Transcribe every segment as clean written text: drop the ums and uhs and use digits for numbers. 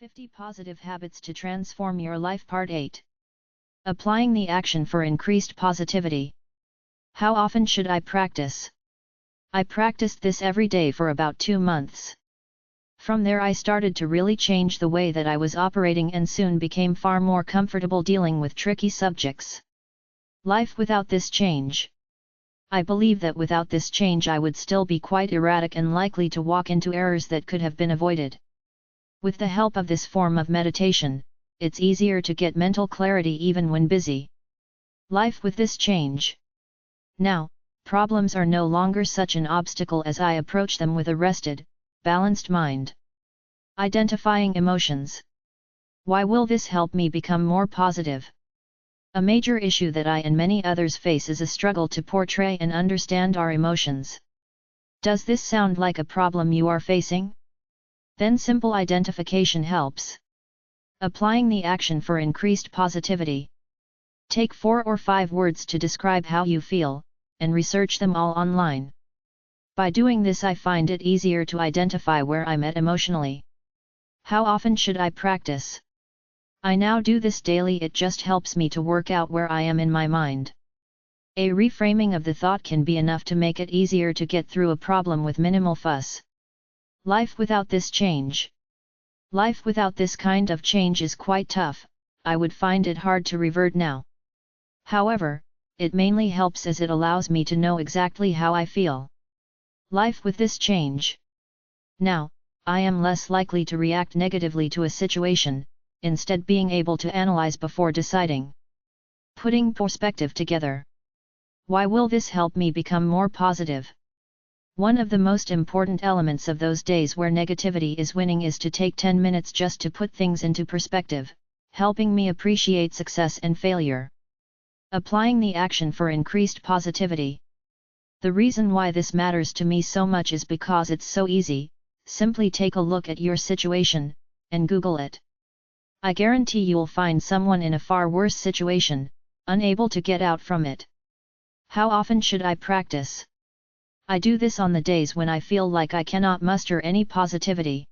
50 Positive Habits to Transform Your Life Part 8. Applying the action for increased positivity. How often should I practice? I practiced this every day for about 2 months. From there I started to really change the way that I was operating and soon became far more comfortable dealing with tricky subjects. Life without this change. I believe that without this change I would still be quite erratic and likely to walk into errors that could have been avoided. With the help of this form of meditation, it's easier to get mental clarity even when busy. Life with this change. Now, problems are no longer such an obstacle as I approach them with a rested, balanced mind. Identifying emotions. Why will this help me become more positive? A major issue that I and many others face is a struggle to portray and understand our emotions. Does this sound like a problem you are facing? Then simple identification helps. Applying the action for increased positivity. Take 4 or 5 words to describe how you feel, and research them all online. By doing this I find it easier to identify where I'm at emotionally. How often should I practice? I now do this daily. It just helps me to work out where I am in my mind. A reframing of the thought can be enough to make it easier to get through a problem with minimal fuss. Life without this change. Life without this kind of change is quite tough. I would find it hard to revert now. However, it mainly helps as it allows me to know exactly how I feel. Life with this change. Now, I am less likely to react negatively to a situation, instead being able to analyze before deciding. Putting perspective together. Why will this help me become more positive? One of the most important elements of those days where negativity is winning is to take 10 minutes just to put things into perspective, helping me appreciate success and failure. Applying the action for increased positivity. The reason why this matters to me so much is because it's so easy. Simply take a look at your situation, and Google it. I guarantee you'll find someone in a far worse situation, unable to get out from it. How often should I practice? I do this on the days when I feel like I cannot muster any positivity.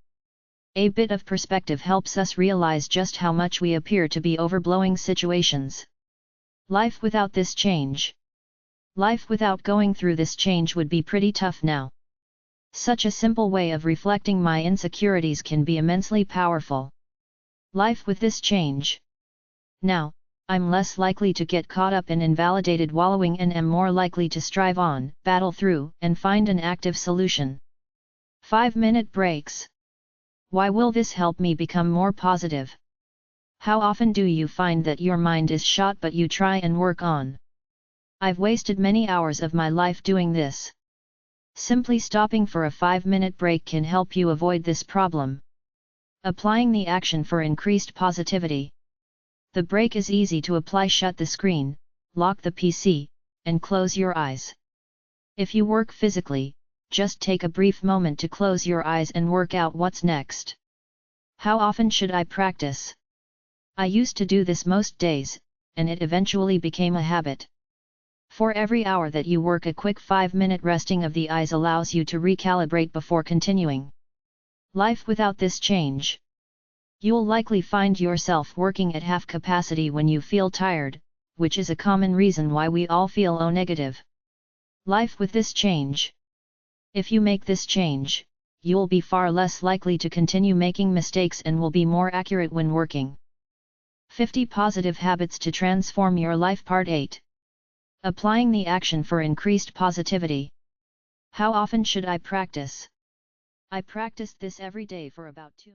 A bit of perspective helps us realize just how much we appear to be overblowing situations. Life without this change. Life without going through this change would be pretty tough now. Such a simple way of reflecting my insecurities can be immensely powerful. Life with this change. Now, I'm less likely to get caught up in invalidated wallowing and am more likely to strive on, battle through, and find an active solution. 5-minute breaks. Why will this help me become more positive? How often do you find that your mind is shot but you try and work on? I've wasted many hours of my life doing this. Simply stopping for a 5-minute break can help you avoid this problem. Applying the action for increased positivity. The break is easy to apply. Shut the screen, lock the PC, and close your eyes. If you work physically, just take a brief moment to close your eyes and work out what's next. How often should I practice? I used to do this most days, and it eventually became a habit. For every hour that you work, a quick 5-minute resting of the eyes allows you to recalibrate before continuing. Life without this change. You'll likely find yourself working at half capacity when you feel tired, which is a common reason why we all feel negative. Life with this change. If you make this change, you'll be far less likely to continue making mistakes and will be more accurate when working. 50 Positive Habits to Transform Your Life Part 8. Applying the action for increased positivity. How often should I practice? I practiced this every day for about 2